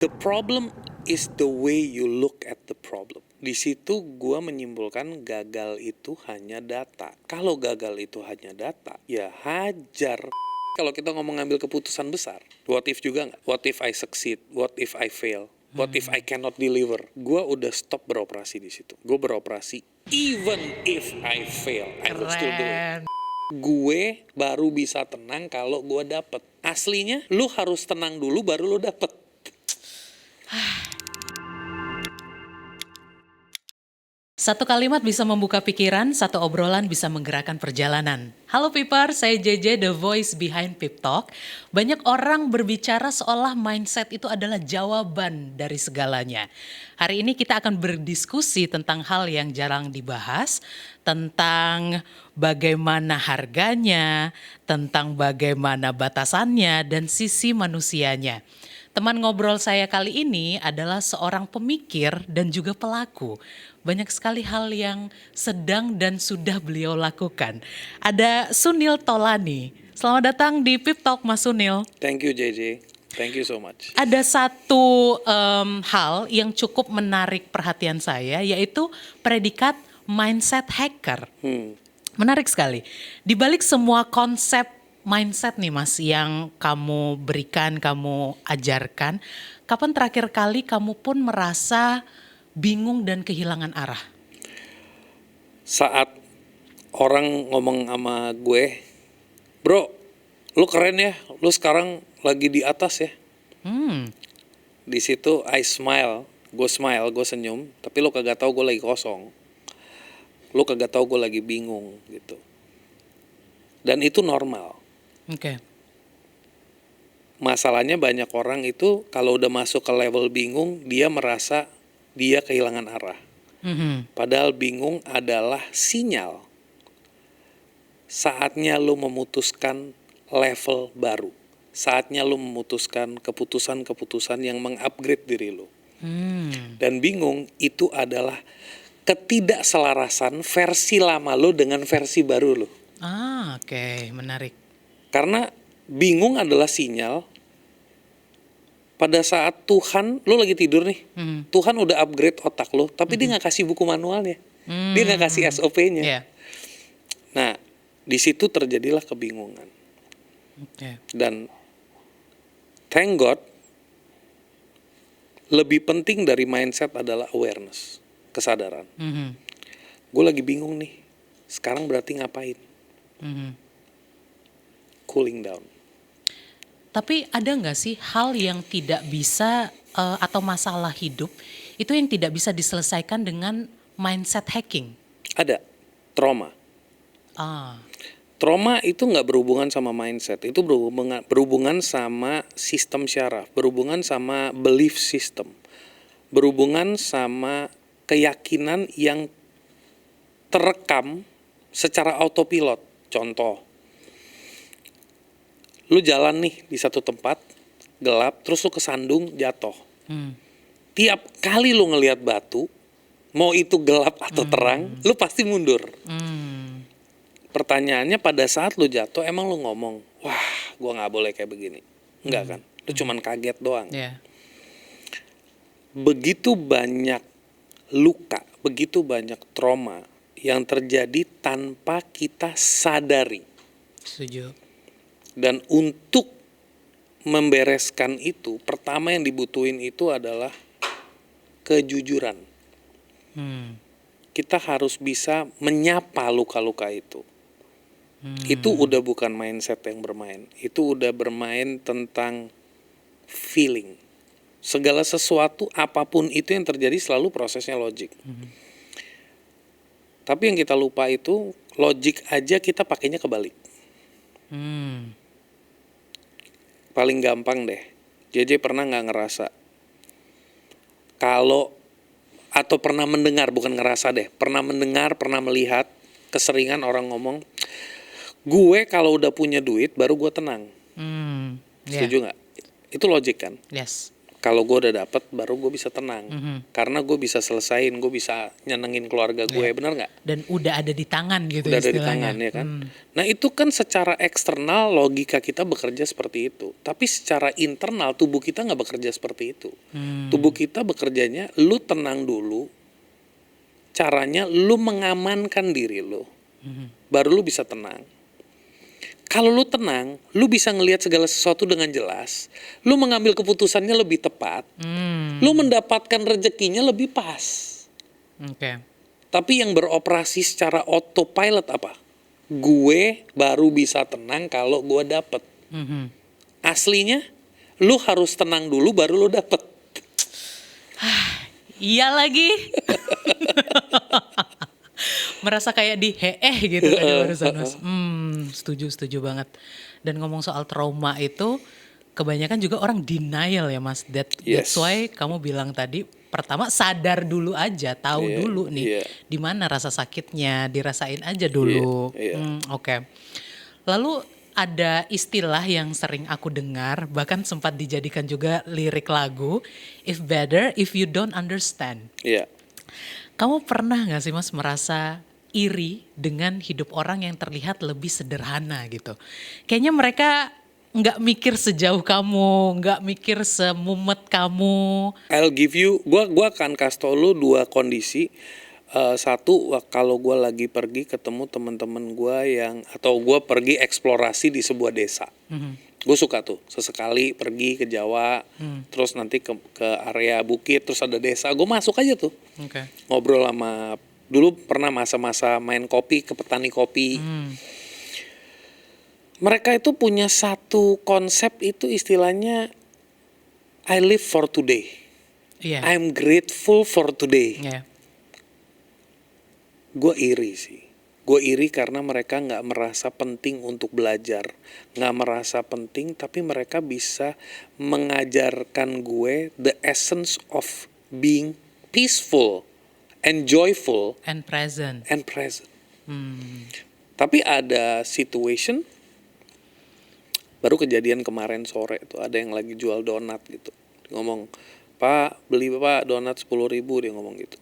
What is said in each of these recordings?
The problem is the way you look at the problem. Di situ gua menyimpulkan gagal itu hanya data. Kalau gagal itu hanya data, ya hajar. Kalau kita ngomong ngambil keputusan besar, what if juga nggak? What if I succeed? What if I fail? What if I cannot deliver? Gua udah stop beroperasi di situ. Gue beroperasi even if I fail, I will still do it. Gue baru bisa tenang kalau gue dapet. Aslinya, lu harus tenang dulu baru lu dapet. Satu kalimat bisa membuka pikiran, satu obrolan bisa menggerakkan perjalanan. Halo Piper, saya JJ, the voice behind Pip Talk. Banyak orang berbicara seolah mindset itu adalah jawaban dari segalanya. Hari ini kita akan berdiskusi tentang hal yang jarang dibahas, tentang bagaimana harganya, tentang bagaimana batasannya, dan sisi manusianya. Teman ngobrol saya kali ini adalah seorang pemikir dan juga pelaku. Banyak sekali hal yang sedang dan sudah beliau lakukan. Ada Sunil Tolani. Selamat datang di Pip Talk, Mas Sunil. Thank you JJ, thank you so much. Ada satu hal yang cukup menarik perhatian saya, yaitu predikat mindset hacker. Menarik sekali. Di balik semua konsep mindset nih Mas yang kamu berikan, kamu ajarkan, kapan terakhir kali kamu pun merasa bingung dan kehilangan arah? Saat orang ngomong sama gue, bro, lu keren ya, lu sekarang lagi di atas ya. Di situ I smile, gue senyum, tapi lu kagak tahu gue lagi kosong. Lu kagak tahu gue lagi bingung gitu. Dan itu normal. Oke. Masalahnya banyak orang itu kalau udah masuk ke level bingung, dia merasa dia kehilangan arah. Padahal bingung adalah sinyal. Saatnya lu memutuskan level baru. Saatnya lu memutuskan keputusan-keputusan yang mengupgrade diri lu. Dan bingung itu adalah ketidakselarasan versi lama lu dengan versi baru lu. Oke, menarik. Karena bingung adalah sinyal pada saat Tuhan, lu lagi tidur nih, Tuhan udah upgrade otak lu, tapi dia nggak kasih buku manualnya, dia nggak kasih SOP-nya. Yeah. Nah, di situ terjadilah kebingungan. Okay. Dan thank God, lebih penting dari mindset adalah awareness, kesadaran. Gue lagi bingung nih, sekarang berarti ngapain? Cooling down. Tapi ada nggak sih hal yang tidak bisa atau masalah hidup itu yang tidak bisa diselesaikan dengan mindset hacking? Ada trauma. Trauma itu nggak berhubungan sama mindset, itu berhubungan sama sistem syaraf, berhubungan sama belief system, berhubungan sama keyakinan yang terekam secara autopilot. Contoh, lu jalan nih di satu tempat gelap, terus lu kesandung jatuh. Tiap kali lu ngelihat batu, mau itu gelap atau terang, lu pasti mundur. Pertanyaannya pada saat lu jatuh, emang lu ngomong, wah gue gak boleh kayak begini. Enggak kan, lu cuman kaget doang. Yeah. Begitu banyak luka, begitu banyak trauma yang terjadi tanpa kita sadari. Setuju. Dan untuk membereskan itu, pertama yang dibutuhin itu adalah kejujuran. Kita harus bisa menyapa luka-luka itu. Itu udah bukan mindset yang bermain. Itu udah bermain tentang feeling. Segala sesuatu, apapun itu yang terjadi selalu prosesnya logik. Tapi yang kita lupa itu, logik aja kita pakainya kebalik. Paling gampang deh, JJ pernah gak ngerasa kalau, atau pernah mendengar, bukan ngerasa deh, pernah mendengar, pernah melihat keseringan orang ngomong, gue kalau udah punya duit baru gue tenang. Setuju gak? Itu logik kan? Yes. Kalau gue udah dapet, baru gue bisa tenang. Karena gue bisa selesain, gue bisa nyenengin keluarga gue, bener nggak? Dan udah ada di tangan gitu Udah ada di istilahnya. tangan ya kan. Nah itu kan secara eksternal logika kita bekerja seperti itu. Tapi secara internal tubuh kita nggak bekerja seperti itu. Tubuh kita bekerjanya, lu tenang dulu. Caranya lu mengamankan diri lu. Baru lu bisa tenang. Kalau lu tenang, lu bisa ngelihat segala sesuatu dengan jelas. Lu mengambil keputusannya lebih tepat. Lu mendapatkan rezekinya lebih pas. Oke. Tapi yang beroperasi secara autopilot apa? Gue baru bisa tenang kalau gue dapet. Aslinya, lu harus tenang dulu baru lu dapet. Iya lagi. Merasa kayak di gitu tadi barusan Mas. Setuju banget. Dan ngomong soal trauma itu, kebanyakan juga orang denial ya Mas. That's Yes. why kamu bilang tadi, pertama sadar dulu aja, tahu Iya, dulu nih iya. di mana rasa sakitnya, dirasain aja dulu. Iya. Oke. Lalu ada istilah yang sering aku dengar, bahkan sempat dijadikan juga lirik lagu, if better if you don't understand. Iya. Kamu pernah gak sih Mas merasa iri dengan hidup orang yang terlihat lebih sederhana gitu? Kayaknya mereka nggak mikir sejauh kamu, nggak mikir semumet kamu. I'll give you, gua akan kasih tau lu dua kondisi. Satu, kalau gue lagi pergi ketemu teman-teman gue atau gue pergi eksplorasi di sebuah desa. Gue suka tuh, sesekali pergi ke Jawa, terus nanti ke area bukit, terus ada desa, gue masuk aja tuh. Oke. Ngobrol sama, dulu pernah masa-masa main kopi ke petani kopi. Mereka itu punya satu konsep, itu istilahnya I live for today. Iya. I'm grateful for today. Iya. Gue iri sih. Gue iri karena mereka nggak merasa penting untuk belajar. Nggak merasa penting, tapi mereka bisa mengajarkan gue the essence of being peaceful and joyful And present. and present. Tapi ada situation, baru kejadian kemarin sore tuh, ada yang lagi jual donat gitu. Ngomong, "Pak, beli Pak donat 10.000," dia ngomong gitu.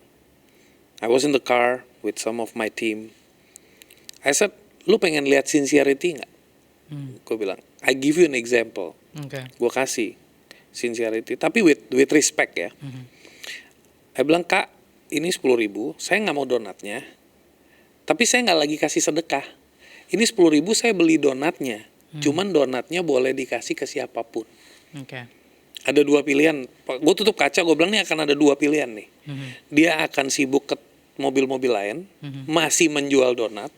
I was in the car with some of my team. I said, "Lu pengen lihat sincerity nggak?" Gue bilang, "I give you an example." Oke. Gue kasih sincerity, tapi with respect ya. I bilang, "Kak, ini 10.000, saya nggak mau donatnya. Tapi saya nggak lagi kasih sedekah. Ini 10.000 saya beli donatnya. Cuman donatnya boleh dikasih ke siapapun." Oke. Ada dua pilihan. Gue tutup kaca, gue bilang nih akan ada dua pilihan nih. Dia akan sibuk ke mobil-mobil lain, masih menjual donat,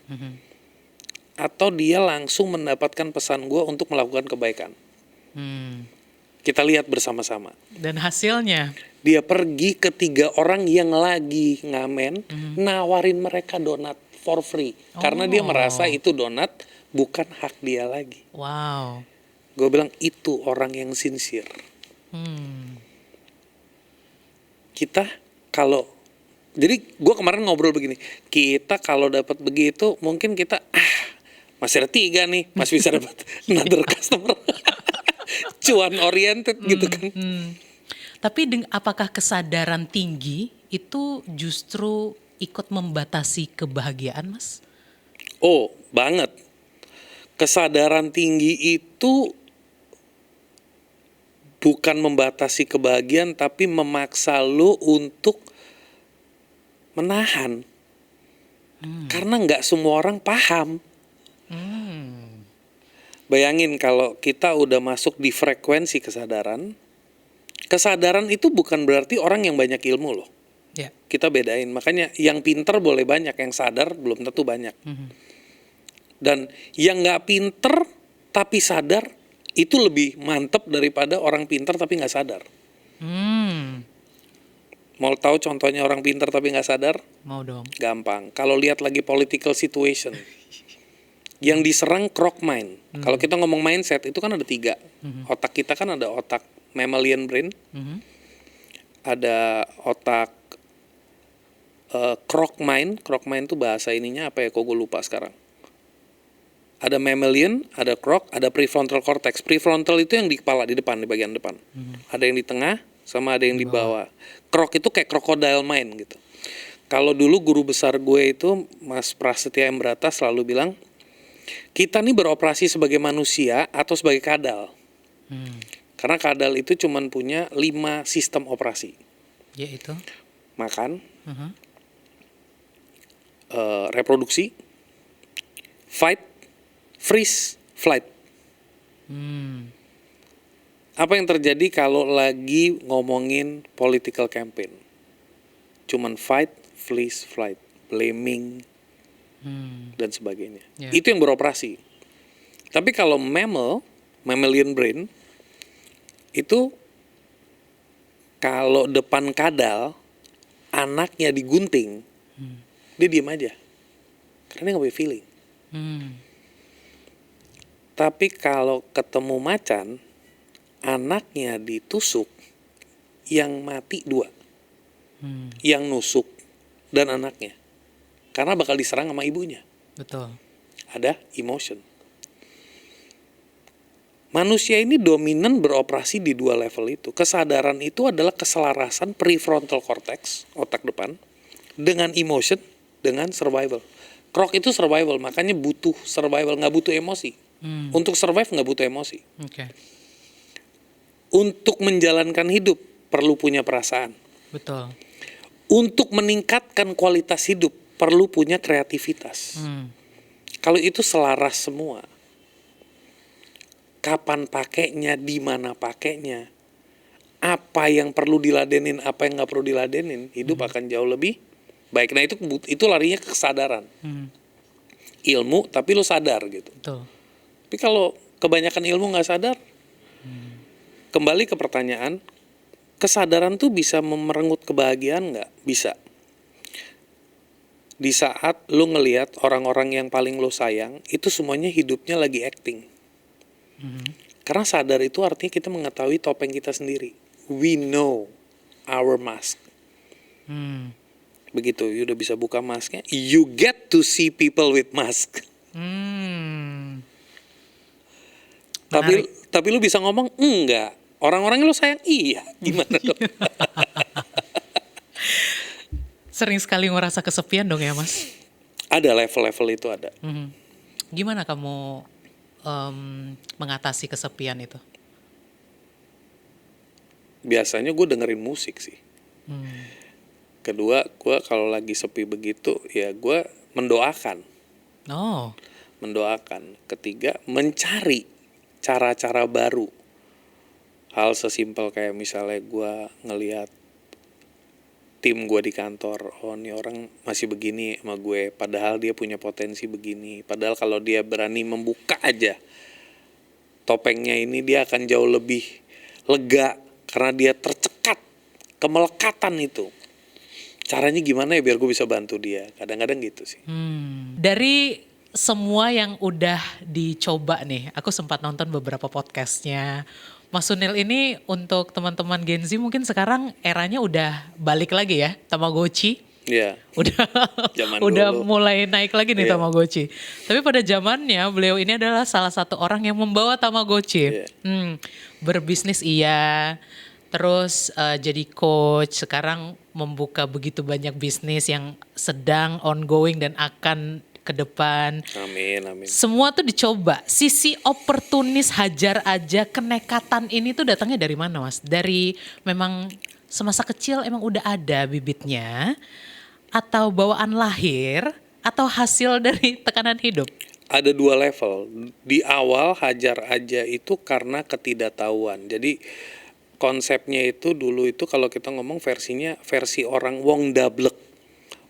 atau dia langsung mendapatkan pesan gue untuk melakukan kebaikan. Kita lihat bersama-sama. Dan hasilnya? Dia pergi ke 3 orang yang lagi ngamen, nawarin mereka donat for free. Karena dia merasa itu donat bukan hak dia lagi. Wow. Gue bilang itu orang yang sincere. Kita kalau, jadi gue kemarin ngobrol begini, kita kalau dapat begitu mungkin kita masih ada 3 nih, masih bisa dapat another customer. Cuan oriented gitu kan. Tapi apakah kesadaran tinggi itu justru ikut membatasi kebahagiaan Mas? Oh, banget. Kesadaran tinggi itu bukan membatasi kebahagiaan, tapi memaksa lu untuk menahan. Karena nggak semua orang paham. Bayangin kalau kita udah masuk di frekuensi kesadaran. Kesadaran itu bukan berarti orang yang banyak ilmu loh. Ya. Kita bedain. Makanya yang pinter boleh banyak, yang sadar belum tentu banyak. Dan yang nggak pinter tapi sadar, itu lebih mantep daripada orang pinter tapi nggak sadar. Mau tahu contohnya orang pinter tapi nggak sadar? Mau dong. Gampang. Kalau lihat lagi political situation, yang diserang croc mind. Kalau kita ngomong mindset itu kan ada 3. Otak kita kan ada otak mammalian brain, ada otak croc mind. Croc mind itu bahasa ininya apa ya? Kok gue lupa sekarang. Ada mammalian, ada croc, ada prefrontal cortex. Prefrontal itu yang di kepala, di depan, di bagian depan. Ada yang di tengah, sama ada yang di bawah. Krok itu kayak crocodile mind gitu. Kalau dulu guru besar gue itu Mas Prasetya Embrata selalu bilang, kita nih beroperasi sebagai manusia atau sebagai kadal. Karena kadal itu cuman punya 5 sistem operasi. Yaitu? Makan, reproduksi, fight, freeze, flight. Apa yang terjadi kalau lagi ngomongin political campaign? Cuman fight, freeze, flight, blaming, dan sebagainya. Yeah. Itu yang beroperasi. Tapi kalau mammalian brain, itu kalau depan kadal, anaknya digunting, dia diem aja. Karena dia nggak punya feeling. Tapi kalau ketemu macan, anaknya ditusuk, yang mati 2. Yang nusuk dan anaknya. Karena bakal diserang sama ibunya. Betul. Ada emotion. Manusia ini dominan beroperasi di 2 level itu. Kesadaran itu adalah keselarasan prefrontal cortex, otak depan, dengan emotion, dengan survival. Krok itu survival, makanya butuh survival, nggak butuh emosi. Untuk survive nggak butuh emosi. Oke. Untuk menjalankan hidup perlu punya perasaan. Betul. Untuk meningkatkan kualitas hidup perlu punya kreativitas. Kalau itu selaras semua. Kapan pakainya, di mana pakainya, apa yang perlu diladenin, apa yang nggak perlu diladenin, hidup akan jauh lebih baik. Nah itu larinya ke kesadaran. Ilmu tapi lo sadar gitu. Betul. Tapi kalau kebanyakan ilmu nggak sadar, kembali ke pertanyaan, kesadaran tuh bisa memerenggut kebahagiaan nggak? Bisa. Di saat lo ngelihat orang-orang yang paling lo sayang, itu semuanya hidupnya lagi acting. Karena sadar itu artinya kita mengetahui topeng kita sendiri. We know our mask. Begitu, you udah bisa buka masknya, you get to see people with mask. Tapi lu bisa ngomong, enggak. Orang-orang yang lu sayang, iya. Gimana dong? Sering sekali ngerasa kesepian dong ya Mas? Ada level-level itu ada. Gimana kamu mengatasi kesepian itu? Biasanya gue dengerin musik sih. Kedua, gue kalau lagi sepi begitu, ya gue mendoakan. Mendoakan. Ketiga, mencari cara-cara baru. Hal sesimpel kayak misalnya gue ngelihat tim gue di kantor, oh ini orang masih begini sama gue, padahal dia punya potensi begini. Padahal kalau dia berani membuka aja topengnya ini, dia akan jauh lebih lega karena dia tercekat kemelekatan itu. Caranya gimana ya biar gue bisa bantu dia? Kadang-kadang gitu sih. Dari semua yang udah dicoba nih, aku sempat nonton beberapa podcastnya Mas Sunil ini. Untuk teman-teman Gen Z mungkin sekarang eranya udah balik lagi ya, Tamagotchi. Iya. Udah mulai naik lagi nih Tamagotchi. Tapi pada zamannya beliau ini adalah salah satu orang yang membawa Tamagotchi. Berbisnis terus jadi coach, sekarang membuka begitu banyak bisnis yang sedang ongoing dan akan ke depan. Amin. Semua tuh dicoba. Sisi oportunis, hajar aja, kenekatan ini tuh datangnya dari mana Mas? Dari memang semasa kecil emang udah ada bibitnya, atau bawaan lahir, atau hasil dari tekanan hidup? Ada 2 level. Di awal hajar aja itu karena ketidaktahuan. Jadi konsepnya itu dulu itu kalau kita ngomong versi orang Wong Dablek.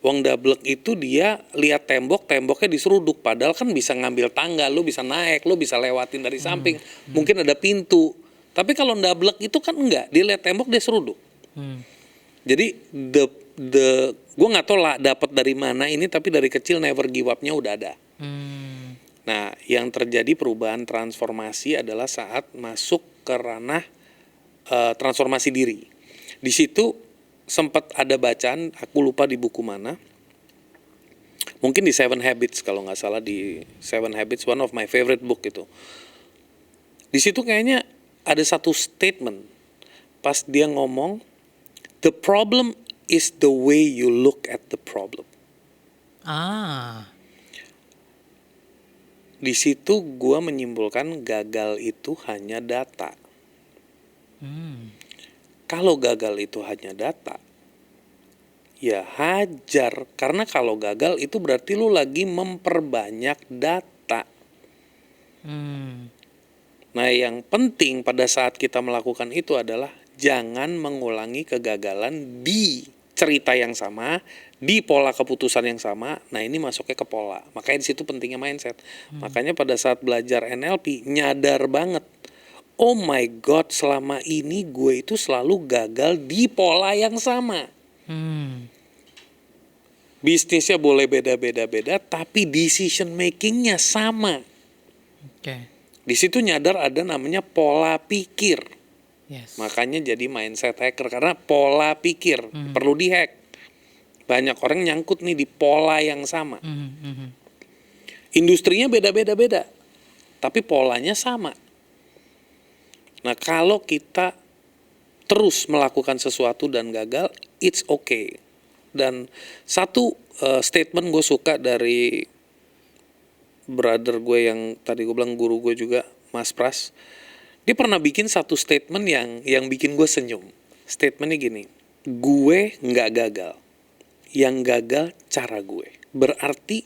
Wong Dablek itu dia lihat temboknya diseruduk, padahal kan bisa ngambil tangga, lu bisa naik, lu bisa lewatin dari samping, mungkin ada pintu. Tapi kalau Dablek itu kan enggak, dia lihat tembok dia seruduk. Jadi gue nggak tahu lah dapat dari mana ini, tapi dari kecil never give up-nya udah ada. Nah, yang terjadi perubahan transformasi adalah saat masuk ke ranah transformasi diri. Di situ sempat ada bacaan, aku lupa di buku mana. Mungkin di 7 Habits kalau nggak salah, di 7 Habits, one of my favorite book itu. Di situ kayaknya ada satu statement. pas dia ngomong, the problem is the way you look at the problem. Ah, Di situ gue menyimpulkan gagal itu hanya data. Kalau gagal itu hanya data, ya hajar. Karena kalau gagal itu berarti lu lagi memperbanyak data. Nah, yang penting pada saat kita melakukan itu adalah jangan mengulangi kegagalan di cerita yang sama, di pola keputusan yang sama. Nah, ini masuknya ke pola. Makanya di situ pentingnya mindset. Makanya pada saat belajar NLP nyadar banget, oh my god, selama ini gue itu selalu gagal di pola yang sama. Bisnisnya boleh beda-beda, tapi decision makingnya sama. oke. Di situ nyadar ada namanya pola pikir. Yes. Makanya jadi mindset hacker karena pola pikir perlu dihack. Banyak orang nyangkut nih di pola yang sama. Industrinya beda-beda, tapi polanya sama. Nah, kalau kita terus melakukan sesuatu dan gagal, it's okay. Dan satu statement gue suka dari brother gue yang tadi gue bilang guru gue juga, Mas Pras. Dia pernah bikin satu statement yang bikin gue senyum. Statementnya gini, gue nggak gagal, yang gagal cara gue. Berarti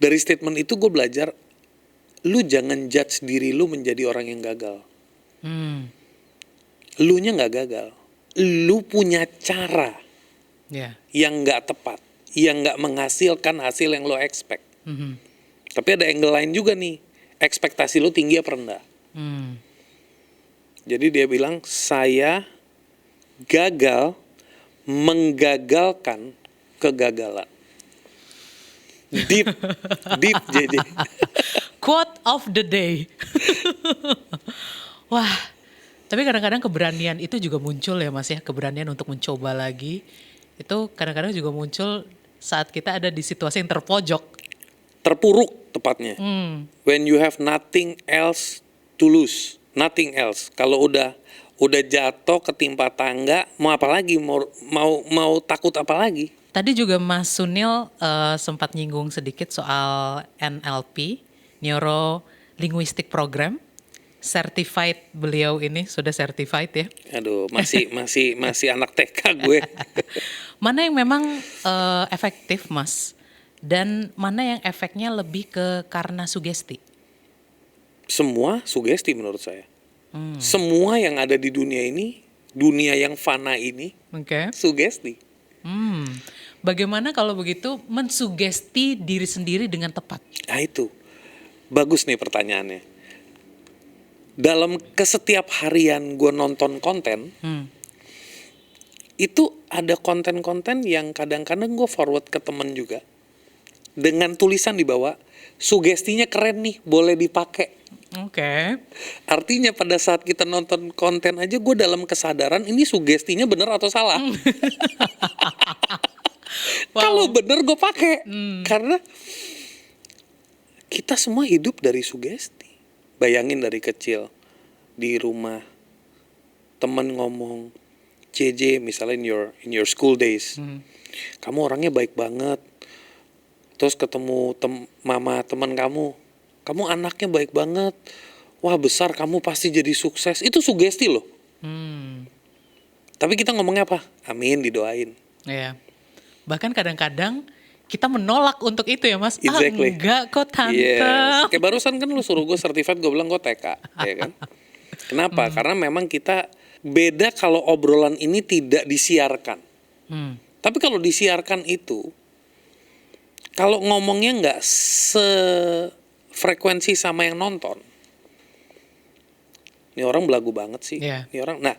dari statement itu gue belajar, lu jangan judge diri lu menjadi orang yang gagal. Lu nya nggak gagal, lu punya cara yang nggak tepat, yang nggak menghasilkan hasil yang lo expect. Tapi ada angle lain juga nih, ekspektasi lu tinggi apa rendah. Jadi dia bilang, saya gagal menggagalkan kegagalan. Deep JJ. Quote of the day. Wah, tapi kadang-kadang keberanian itu juga muncul ya Mas ya, keberanian untuk mencoba lagi. Itu kadang-kadang juga muncul saat kita ada di situasi yang terpojok. Terpuruk tepatnya. When you have nothing else to lose, nothing else. Kalau udah jatuh ketimpa tangga, mau apa lagi? Mau takut apa lagi? Tadi juga Mas Sunil sempat nyinggung sedikit soal NLP, Neuro Linguistic Program. Certified beliau ini, sudah certified ya. Aduh, masih anak TK gue. Mana yang memang efektif Mas? Dan mana yang efeknya lebih ke karena sugesti? Semua sugesti menurut saya. Semua yang ada di dunia ini, dunia yang fana ini, sugesti. Bagaimana kalau begitu mensugesti diri sendiri dengan tepat? Nah itu, bagus nih pertanyaannya. Dalam kesetiap harian gue nonton konten, itu ada konten-konten yang kadang-kadang gue forward ke temen juga. Dengan tulisan di bawah, sugestinya keren nih, boleh dipakai. Oke. Artinya pada saat kita nonton konten aja, gue dalam kesadaran ini sugestinya benar atau salah. Kalau benar gue pakai, karena kita semua hidup dari sugesti. Bayangin dari kecil di rumah, temen ngomong, JJ misalnya in your school days, kamu orangnya baik banget. Terus ketemu mama teman kamu anaknya baik banget. Wah besar kamu pasti jadi sukses. Itu sugesti loh. Tapi kita ngomongnya apa? Amin, didoain. Iya. Bahkan kadang-kadang kita menolak untuk itu ya Mas. Exactly. Enggak kok tante. Yes. Kayak barusan kan lu suruh gue certified, gue bilang gue TK. Ya kan? Kenapa? Karena memang kita beda kalau obrolan ini tidak disiarkan. Tapi kalau disiarkan itu, kalau ngomongnya nggak sefrekuensi sama yang nonton, ini orang belagu banget sih. Ini orang. Nah,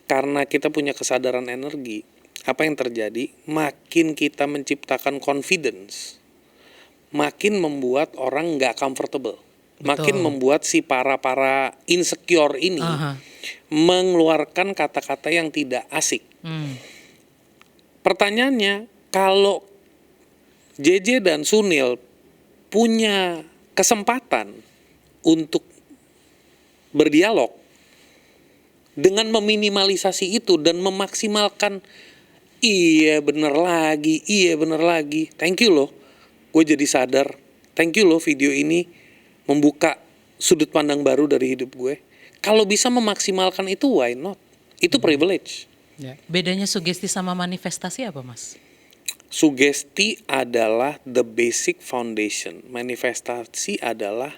karena kita punya kesadaran energi, apa yang terjadi? Makin kita menciptakan confidence, makin membuat orang nggak comfortable. Makin membuat si para insecure ini mengeluarkan kata-kata yang tidak asik. Pertanyaannya, kalau JJ dan Sunil punya kesempatan untuk berdialog, Dengan meminimalisasi itu dan memaksimalkan, iya bener lagi, thank you loh, gue jadi sadar, thank you loh video ini membuka sudut pandang baru dari hidup gue. Kalau bisa memaksimalkan itu, why not? Itu privilege. Bedanya sugesti sama manifestasi apa, Mas? Sugesti adalah the basic foundation. Manifestasi adalah,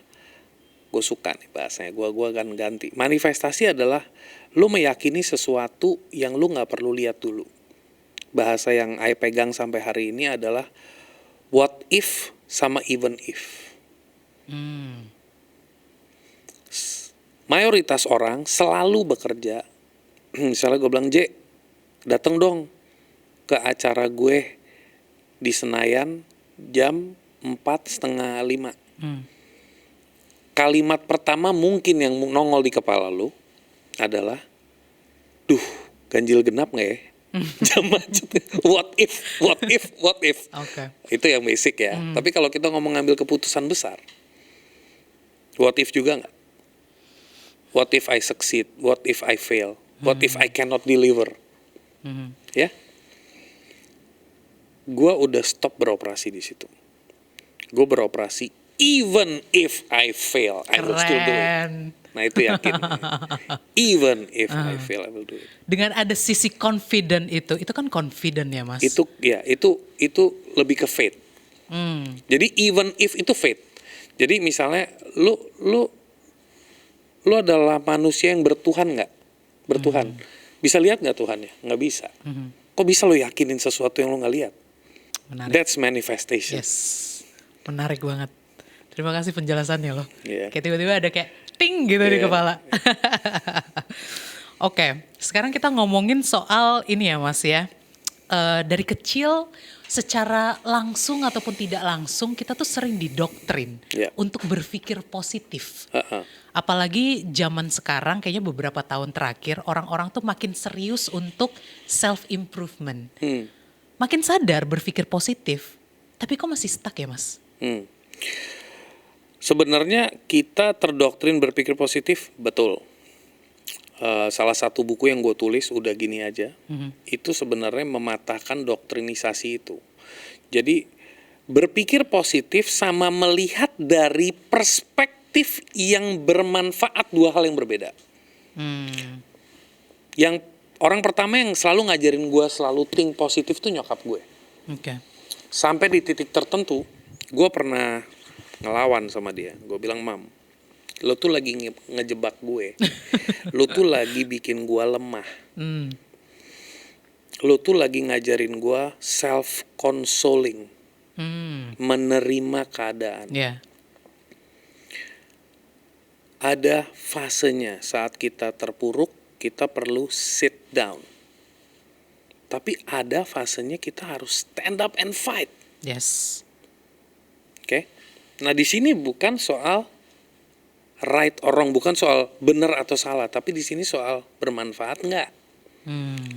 gue suka nih bahasanya, gue akan ganti. Manifestasi adalah lu meyakini sesuatu yang lu nggak perlu lihat dulu. Bahasa yang I pegang sampai hari ini adalah what if sama even if. Mayoritas orang selalu bekerja. Misalnya gue bilang, J, datang dong ke acara gue di Senayan jam 4:30. Kalimat pertama mungkin yang nongol di kepala lu adalah, duh, ganjil genap gak ya? Jam macet. What if. Oke. Itu yang basic ya. Tapi kalau kita ngomong ngambil keputusan besar, what if juga gak? What if I succeed? What if I fail? What if I cannot deliver? Ya, gue udah stop beroperasi di situ. Gue beroperasi even if I fail, I will still do it. Nah itu yakin. Even if I fail, I will do it. Dengan ada sisi confident itu kan confident ya, Mas? Itu ya, itu lebih ke faith. Jadi even if itu faith. Jadi misalnya lu adalah manusia yang bertuhan nggak? Bertuhan. Bisa lihat nggak Tuhannya? Nggak bisa. Kok bisa lo yakinin sesuatu yang lo nggak lihat? Menarik. That's manifestation. Yes, menarik banget. Terima kasih penjelasannya loh. Yeah. Kayak tiba-tiba ada kayak ting gitu di kepala. Oke, sekarang kita ngomongin soal ini ya Mas ya. Dari kecil secara langsung ataupun tidak langsung kita tuh sering didoktrin untuk berpikir positif. Apalagi zaman sekarang kayaknya beberapa tahun terakhir orang-orang tuh makin serius untuk self improvement. Makin sadar berpikir positif. Tapi kok masih stuck ya Mas? Sebenarnya kita terdoktrin berpikir positif, betul. Salah satu buku yang gue tulis udah gini aja, itu sebenarnya mematahkan doktrinisasi itu. Jadi berpikir positif sama melihat dari perspektif yang bermanfaat, dua hal yang berbeda. Yang orang pertama yang selalu ngajarin gue selalu think positif tuh nyokap gue. Sampai di titik tertentu, gue pernah ngelawan sama dia. Gue bilang, Mam, lo tuh lagi ngejebak gue. Lo tuh lagi bikin gue lemah. Lo tuh lagi ngajarin gue self-consoling. Menerima keadaan. Ada fasenya saat kita terpuruk, kita perlu sit down. Tapi ada fasenya kita harus stand up and fight. Yes. Oke. Nah di sini bukan soal right or wrong, bukan soal benar atau salah, tapi di sini soal bermanfaat nggak.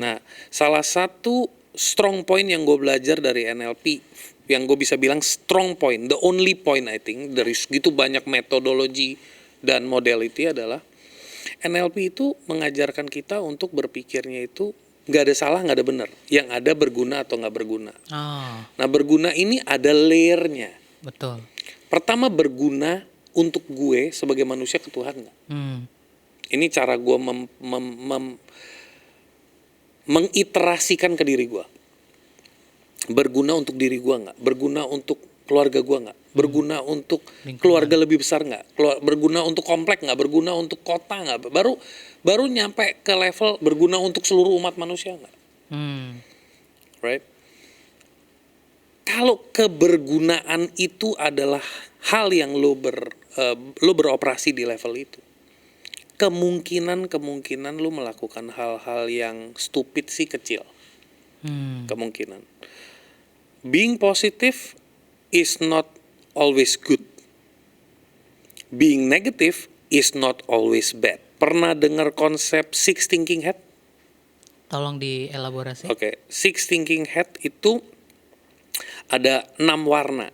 Nah, salah satu strong point yang gue belajar dari NLP, yang gue bisa bilang strong point, the only point I think dari segitu banyak metodologi dan modality adalah NLP itu mengajarkan kita untuk berpikirnya itu nggak ada salah, nggak ada benar, yang ada berguna atau nggak berguna. Nah berguna ini ada layernya. Betul. Pertama, berguna untuk gue sebagai manusia ke Tuhan nggak? Ini cara gue mengiterasikan ke diri gue. Berguna untuk diri gue nggak? Berguna untuk keluarga gue nggak? Berguna untuk keluarga lebih besar nggak? Berguna untuk komplek nggak? Berguna untuk kota nggak? Baru nyampe ke level berguna untuk seluruh umat manusia nggak? Right? Kalau kebergunaan itu adalah hal yang lo beroperasi di level itu, kemungkinan lo melakukan hal-hal yang stupid sih kecil. Kemungkinan. Being positive is not always good. Being negative is not always bad. Pernah dengar konsep six thinking hat? Tolong dielaborasi. Oke, six thinking hat itu ada 6 warna.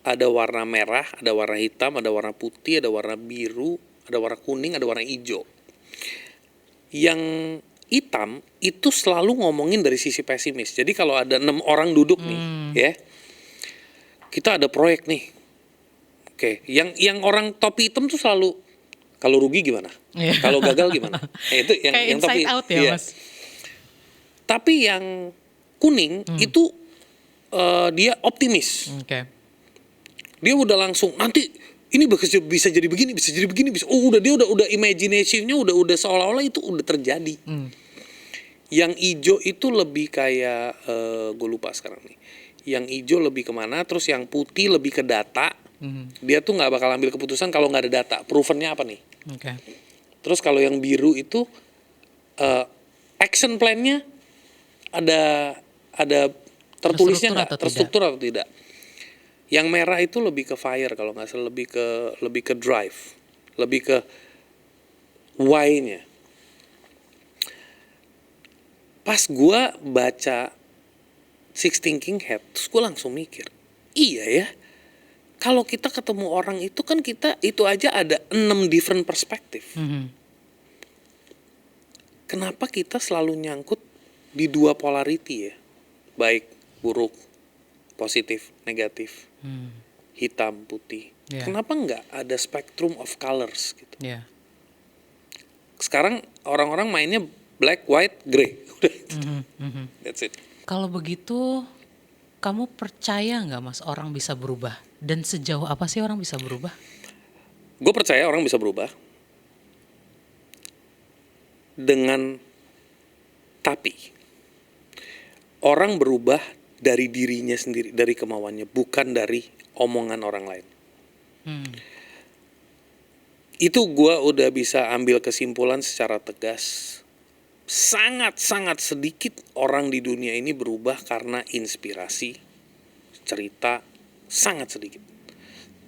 Ada warna merah, ada warna hitam, ada warna putih, ada warna biru, ada warna kuning, ada warna hijau. Yang hitam itu selalu ngomongin dari sisi pesimis. Jadi kalau ada 6 orang duduk nih, ya, kita ada proyek nih. Oke, yang orang topi hitam tuh selalu kalau rugi gimana? Iya. Kalau gagal gimana? Itu yang Kayak yang topi. inside out ya, iya. Mas. Tapi yang kuning itu dia optimis. Oke. Dia udah langsung nanti ini bisa jadi begini, bisa jadi begini, bisa. Oh, dia udah imagination-nya udah seolah-olah itu udah terjadi. Yang hijau itu lebih kayak gue lupa sekarang nih. Yang hijau lebih kemana? Terus yang putih lebih ke data. Dia tuh nggak bakal ambil keputusan kalau nggak ada data. Provennya apa nih? Oke. Terus kalau yang biru itu action plan-nya ada tertulisnya nggak? Terstruktur atau tidak? Yang merah itu lebih ke fire kalau nggak salah, lebih ke drive, lebih ke why-nya. Pas gue baca Six Thinking Hat, terus gue langsung mikir, iya ya, kalau kita ketemu orang itu kan kita itu aja ada 6 different perspektif. Kenapa kita selalu nyangkut di 2 polarity ya, baik, buruk, positif, negatif, hitam, putih. Yeah. Kenapa nggak ada spectrum of colors gitu? Yeah. Sekarang orang-orang mainnya black, white, grey. Udah itu. That's it. Kalau begitu, kamu percaya nggak, Mas, orang bisa berubah? Dan sejauh apa sih orang bisa berubah? Gue percaya orang bisa berubah. Tapi orang berubah dari dirinya sendiri, dari kemauannya, bukan dari omongan orang lain. Itu gue udah bisa ambil kesimpulan secara tegas. Sangat-sangat sedikit orang di dunia ini berubah karena inspirasi, cerita, sangat sedikit.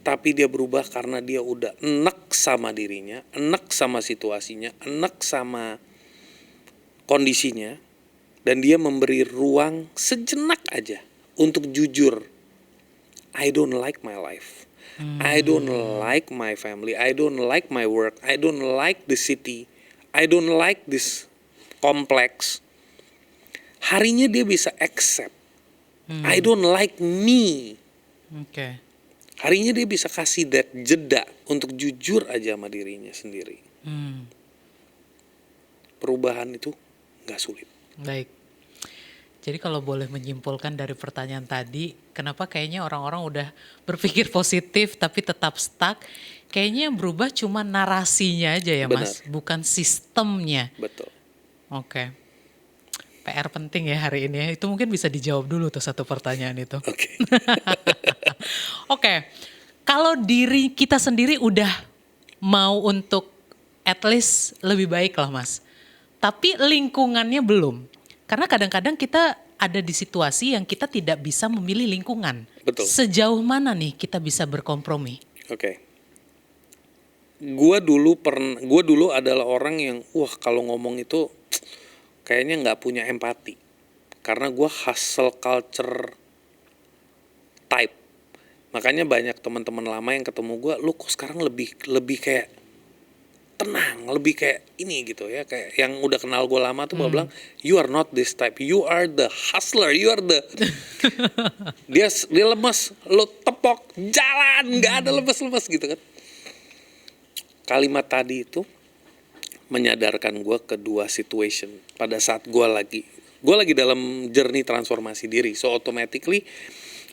Tapi dia berubah karena dia udah enek sama dirinya, enek sama situasinya, enek sama kondisinya, dan dia memberi ruang sejenak aja untuk jujur. I don't like my life. I don't like my family. I don't like my work. I don't like the city. I don't like this complex. Harinya dia bisa accept. I don't like me. Oke. Harinya dia bisa kasih that jeda untuk jujur aja sama dirinya sendiri. Perubahan itu gak sulit. Baik. Jadi kalau boleh menyimpulkan dari pertanyaan tadi, kenapa kayaknya orang-orang udah berpikir positif tapi tetap stuck? Kayaknya yang berubah cuma narasinya aja ya, Mas, bukan sistemnya. Betul. Oke. PR penting ya hari ini ya. Itu mungkin bisa dijawab dulu tuh satu pertanyaan itu. Oke. Oke. Kalau diri kita sendiri udah mau untuk at least lebih baik lah, Mas. Tapi lingkungannya belum. Karena kadang-kadang kita ada di situasi yang kita tidak bisa memilih lingkungan. Betul. Sejauh mana nih kita bisa berkompromi? Oke. Gua dulu adalah orang yang kalau ngomong itu kayaknya nggak punya empati. Karena gua hustle culture type. Makanya banyak teman-teman lama yang ketemu gua, lu kok sekarang lebih kayak tenang, lebih kayak ini gitu ya, kayak yang udah kenal gue lama tuh gue bilang, you are not this type, you are the hustler, you are the dia lemes, lo tepok jalan, nggak ada lemes-lemes gitu kan. Kalimat tadi itu menyadarkan gue ke 2 situation pada saat gue lagi dalam journey transformasi diri. So automatically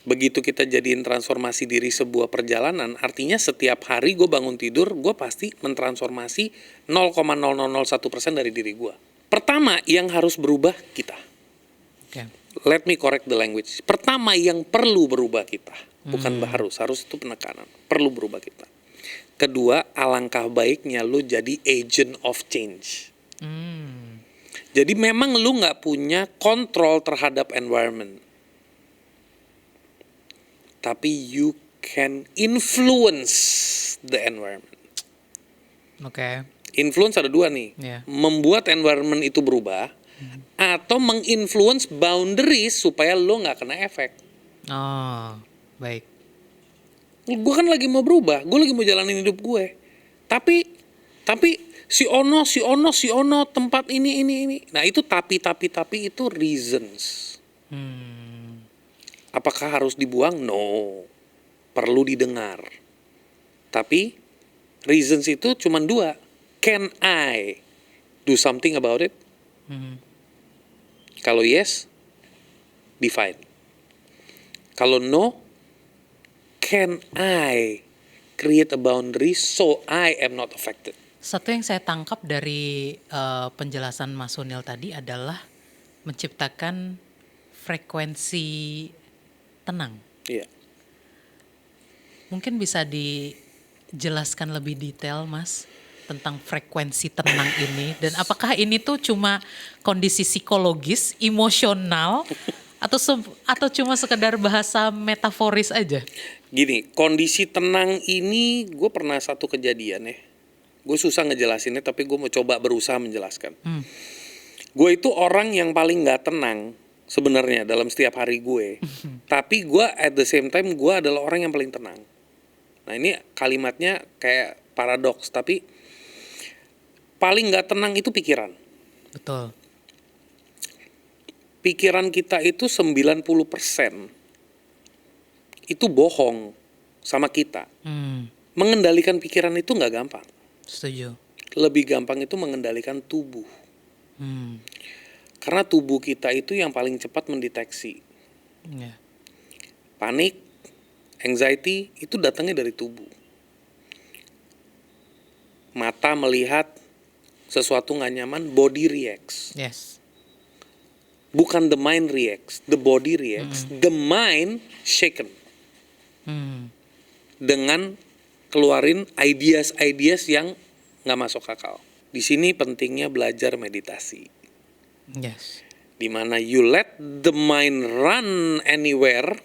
begitu kita jadiin transformasi diri sebuah perjalanan, artinya setiap hari gue bangun tidur, gue pasti mentransformasi 0,0001% dari diri gue. Pertama yang harus berubah kita. Okay. Let me correct the language. Pertama yang perlu berubah kita, bukan harus itu penekanan. Perlu berubah kita. Kedua, alangkah baiknya lu jadi agent of change. Jadi memang lu nggak punya kontrol terhadap environment. Tapi you can influence the environment. Oke. Influence ada 2 nih. Yeah. Membuat environment itu berubah atau menginfluence boundaries supaya lo nggak kena efek. Oh, baik. Gue kan lagi mau berubah, gue lagi mau jalanin hidup gue. Tapi Tapi si ono tempat ini. Nah itu tapi itu reasons. Apakah harus dibuang? No. Perlu didengar. Tapi reasons itu cuma dua. Can I do something about it? Kalau yes, define. Kalau no, can I create a boundary so I am not affected? Satu yang saya tangkap dari penjelasan Mas Sunil tadi adalah menciptakan frekuensi tenang. Iya. Mungkin bisa dijelaskan lebih detail, Mas, tentang frekuensi tenang ini, dan apakah ini tuh cuma kondisi psikologis, emosional, atau cuma sekedar bahasa metaforis aja? Gini, kondisi tenang ini gue pernah satu kejadian ya. Gue susah ngejelasinnya tapi gue mau coba berusaha menjelaskan. Gue itu orang yang paling gak tenang sebenarnya dalam setiap hari gue. Tapi gue at the same time gue adalah orang yang paling tenang. Nah ini kalimatnya kayak paradoks, tapi paling gak tenang itu pikiran. Betul. Pikiran kita itu 90% itu bohong sama kita. Mengendalikan pikiran itu gak gampang. Setuju. Lebih gampang itu mengendalikan tubuh. Karena tubuh kita itu yang paling cepat mendeteksi. Yeah. Panik, anxiety itu datangnya dari tubuh. Mata melihat sesuatu gak nyaman, body reacts. Yes. Bukan the mind reacts, the body reacts. The mind shaken. Dengan keluarin ideas yang gak masuk akal. Di sini pentingnya belajar meditasi. Yes. Dimana you let the mind run anywhere,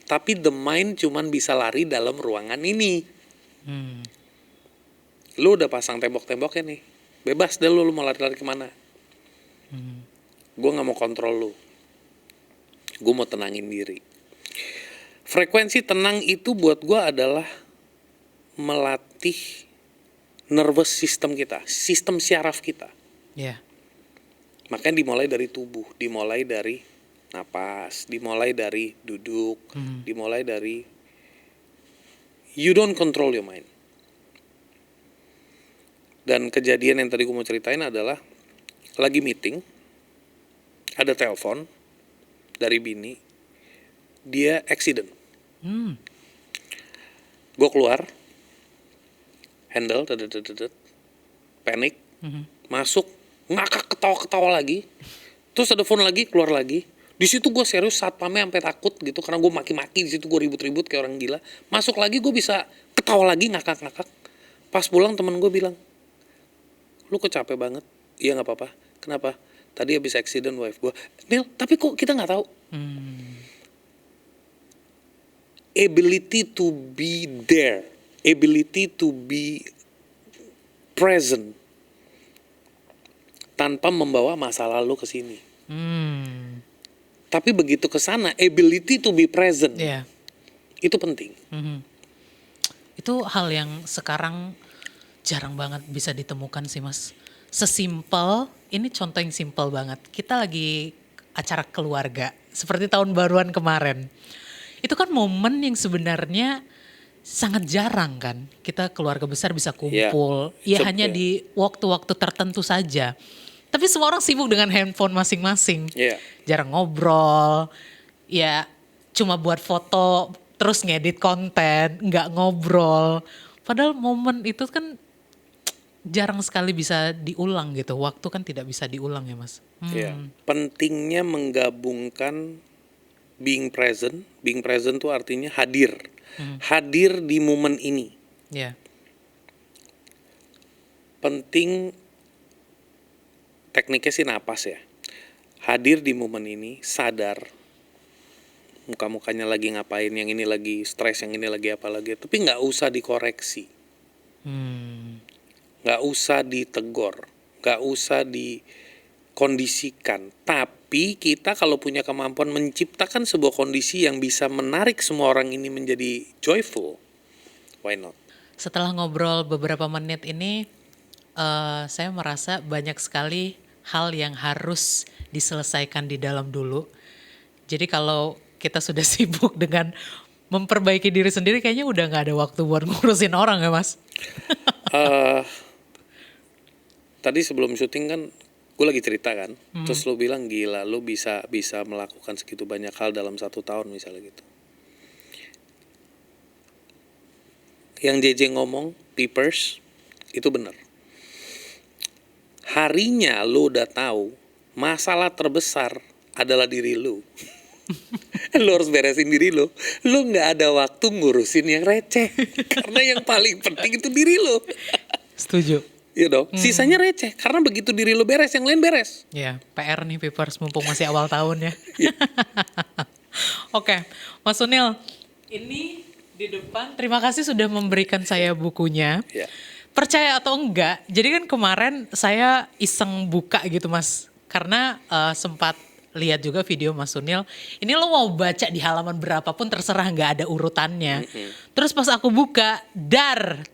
tapi the mind cuman bisa lari dalam ruangan ini. Lu udah pasang tembok-temboknya nih, bebas deh lu mau lari-lari kemana. Gue gak mau kontrol lu, gue mau tenangin diri. Frekuensi tenang itu buat gue adalah melatih nervous system kita, sistem syaraf kita. Yeah. Makanya dimulai dari tubuh, dimulai dari napas, dimulai dari duduk, dimulai dari you don't control your mind. Dan kejadian yang tadi gue mau ceritain adalah lagi meeting, ada telepon dari bini, dia accident. Gue keluar, handle, panik, masuk, ngakak ketawa-ketawa lagi, terus ada phone lagi, keluar lagi. Di situ gue serius, satpamnya sampai takut gitu karena gue maki-maki. Di situ gue ribut-ribut kayak orang gila. Masuk lagi gue bisa ketawa lagi, ngakak-ngakak. Pas pulang temen gue bilang, lu kok capek banget? Iya nggak apa-apa. Kenapa? Tadi habis accident wife gue. Nil, tapi kok kita nggak tahu? Ability to be there, ability to be present, tanpa membawa masa lalu ke sini. Tapi begitu ke sana, ability to be present, Yeah. itu penting. Itu hal yang sekarang jarang banget bisa ditemukan sih, Mas. Sesimpel, ini contoh yang simpel banget. Kita lagi acara keluarga, seperti tahun baruan kemarin. Itu kan momen yang sebenarnya sangat jarang kan. Kita keluarga besar bisa kumpul. Ya hanya di waktu-waktu tertentu saja. Tapi semua orang sibuk dengan handphone masing-masing. Yeah. Jarang ngobrol. Ya cuma buat foto, terus ngedit konten, nggak ngobrol. Padahal momen itu kan jarang sekali bisa diulang gitu. Waktu kan tidak bisa diulang ya, Mas. Yeah. Pentingnya menggabungkan being present. Being present itu artinya hadir. Hadir di momen ini. Ya. Penting, tekniknya sih napas ya. Hadir di momen ini, sadar. Muka-mukanya lagi ngapain, yang ini lagi stres, yang ini lagi apa lagi. Tapi nggak usah dikoreksi. Nggak usah ditegur. Nggak usah dikondisikan. Tapi kita kalau punya kemampuan menciptakan sebuah kondisi yang bisa menarik semua orang ini menjadi joyful, why not? Setelah ngobrol beberapa menit ini, saya merasa banyak sekali hal yang harus diselesaikan di dalam dulu. Jadi kalau kita sudah sibuk dengan memperbaiki diri sendiri, kayaknya udah nggak ada waktu buat ngurusin orang ya Mas. Eh, Tadi sebelum syuting kan gue lagi cerita kan, terus lo bilang gila lo bisa melakukan segitu banyak hal dalam 1 tahun misalnya gitu. Yang JJ ngomong peepers itu benar. Harinya lo udah tahu masalah terbesar adalah diri lo. Lo harus beresin diri lo. Lo nggak ada waktu ngurusin yang receh karena yang paling penting itu diri lo. Setuju. Iya dong. Sisanya receh karena begitu diri lo beres, yang lain beres. Ya, PR nih Papers mumpung masih awal tahun ya. Oke, Mas Sunil, ini di depan terima kasih sudah memberikan saya bukunya. Ya. Percaya atau enggak, jadi kan kemarin saya iseng buka gitu Mas. Karena sempat lihat juga video Mas Sunil, ini lo mau baca di halaman berapapun terserah, nggak ada urutannya. Terus pas aku buka,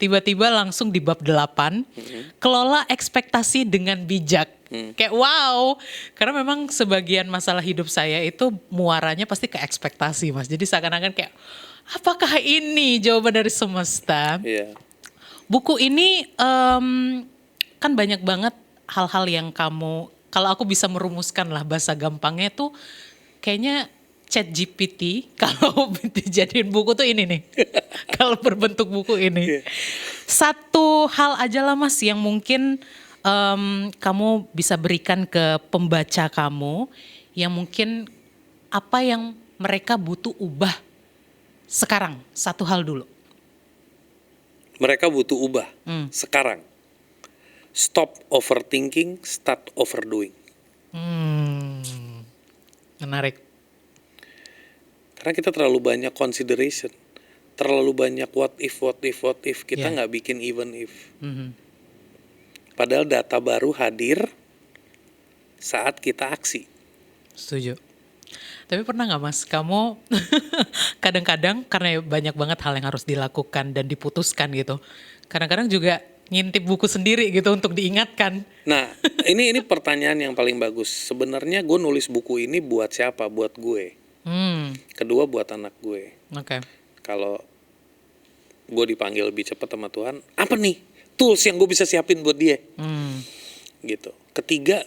tiba-tiba langsung di bab 8, kelola ekspektasi dengan bijak. Kayak wow, karena memang sebagian masalah hidup saya itu muaranya pasti ke ekspektasi Mas. Jadi seakan-akan kayak, apakah ini jawaban dari semesta? Iya. Buku ini kan banyak banget hal-hal yang kamu, kalau aku bisa merumuskan lah bahasa gampangnya tuh kayaknya ChatGPT kalau dijadiin buku tuh ini nih. Kalau berbentuk buku ini. Satu hal aja lah Mas yang mungkin kamu bisa berikan ke pembaca kamu yang mungkin apa yang mereka butuh ubah sekarang. Satu hal dulu. Mereka butuh ubah sekarang. Stop overthinking, start overdoing. Menarik. Karena kita terlalu banyak consideration, terlalu banyak what if. Kita Yeah. nggak bikin even if. Padahal data baru hadir saat kita aksi. Setuju. Tapi pernah nggak Mas, kamu kadang-kadang karena banyak banget hal yang harus dilakukan dan diputuskan gitu. Kadang-kadang juga ngintip buku sendiri gitu untuk diingatkan. Nah, ini pertanyaan yang paling bagus. Sebenarnya gue nulis buku ini buat siapa? Buat gue. Kedua buat anak gue. Oke. Kalau gue dipanggil lebih cepat sama Tuhan, apa nih tools yang gue bisa siapin buat dia? Gitu. Ketiga,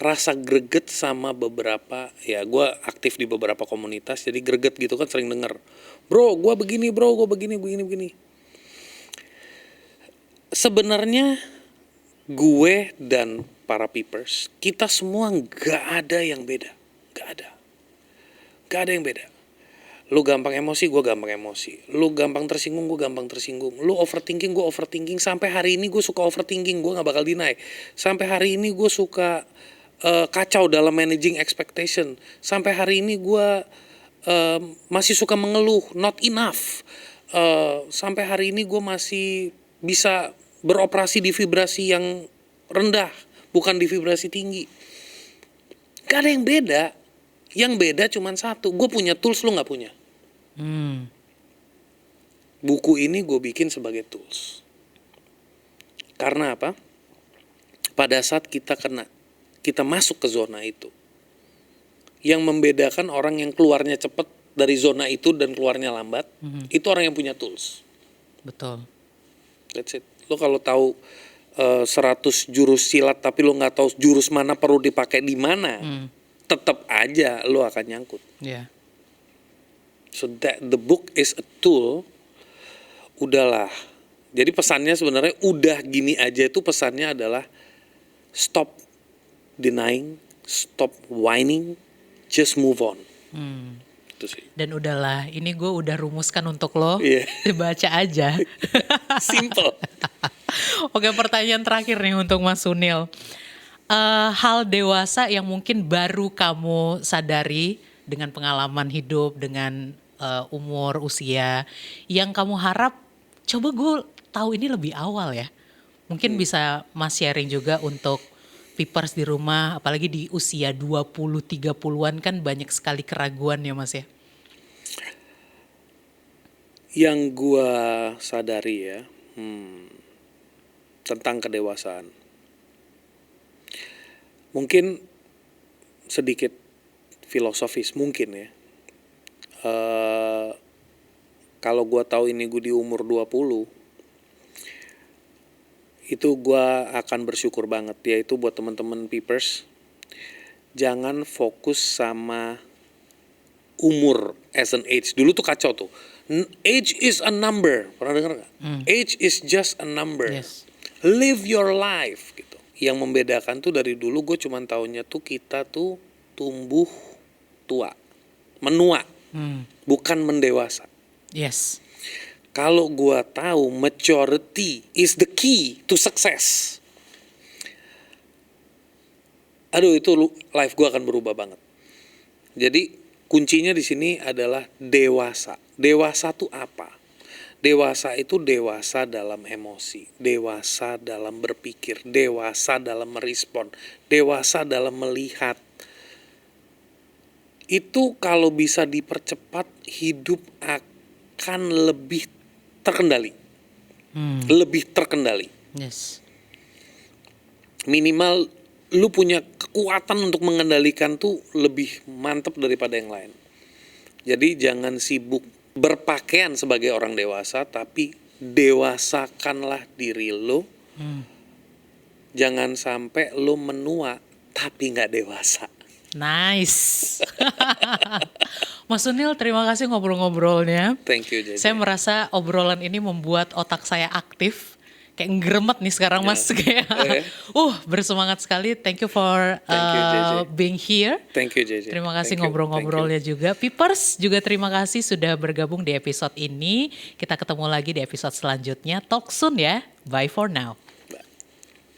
rasa greget sama beberapa, ya gue aktif di beberapa komunitas, jadi greget gitu kan, sering denger, bro gue begini, begini. Sebenarnya gue dan para peepers, kita semua gak ada yang beda. Gak ada yang beda. Lu gampang emosi, gue gampang emosi. Lu gampang tersinggung, gue gampang tersinggung. Lu overthinking, gue overthinking. Sampai hari ini gue suka overthinking, gue gak bakal deny. Sampai hari ini gue suka kacau dalam managing expectation. Sampai hari ini gue masih suka mengeluh, not enough. Sampai hari ini gue masih bisa beroperasi di vibrasi yang rendah, bukan di vibrasi tinggi. Gak ada yang beda. Yang beda cuma satu, gue punya tools, lu gak punya. Buku ini gue bikin sebagai tools. Karena apa? Pada saat kita masuk ke zona itu, yang membedakan orang yang keluarnya cepat dari zona itu dan keluarnya lambat, itu orang yang punya tools. Betul. That's it. Lo kalau tahu 100 jurus silat tapi lo nggak tahu jurus mana perlu dipakai di mana, tetap aja lo akan nyangkut. Yeah. So that the book is a tool. Udahlah. Jadi pesannya sebenarnya udah gini aja, itu pesannya adalah stop denying, stop whining, just move on. Itu sih. Dan udahlah, ini gue udah rumuskan untuk lo, Iya. dibaca aja. Simple. Oke, pertanyaan terakhir nih untuk Mas Sunil. Hal dewasa yang mungkin baru kamu sadari dengan pengalaman hidup, dengan umur, usia, yang kamu harap, coba gue tahu ini lebih awal ya. Mungkin bisa Mas sharing juga untuk Peepers di rumah, apalagi di usia 20-30an kan banyak sekali keraguan ya Mas ya. Yang gua sadari ya, tentang kedewasaan. Mungkin sedikit filosofis mungkin ya. Kalau gue tahu ini gue di umur 20, itu gue akan bersyukur banget. Yaitu buat teman-teman Peepers, jangan fokus sama umur as an age. Dulu tuh kacau tuh. Age is a number. Pernah dengar gak? Age is just a number. Yes. Live your life gitu. Yang membedakan tuh dari dulu gue cuman taunya tuh kita tuh tumbuh tua, menua, bukan mendewasa. Yes. Kalau gue tahu maturity is the key to success, aduh itu life gue akan berubah banget. Jadi kuncinya di sini adalah dewasa. Dewasa tuh apa? Dewasa itu dewasa dalam emosi, dewasa dalam berpikir, dewasa dalam merespon, dewasa dalam melihat. Itu kalau bisa dipercepat, hidup akan lebih terkendali. Lebih terkendali. Yes. Minimal lu punya kekuatan untuk mengendalikan tuh lebih mantap daripada yang lain. Jadi jangan sibuk berpakaian sebagai orang dewasa, tapi dewasakanlah diri lo. Jangan sampai lo menua tapi nggak dewasa. Nice. Mas Sunil, terima kasih ngobrol-ngobrolnya. Thank you, JJ. Saya merasa obrolan ini membuat otak saya aktif. Kayak ngeremet nih sekarang Mas. Kayak, bersemangat sekali. Thank you for Thank you, JJ. being here. Thank you, JJ. Terima kasih Thank you. ngobrol-ngobrolnya juga. Peepers juga terima kasih sudah bergabung di episode ini. Kita ketemu lagi di episode selanjutnya. Talk soon ya. Bye for now.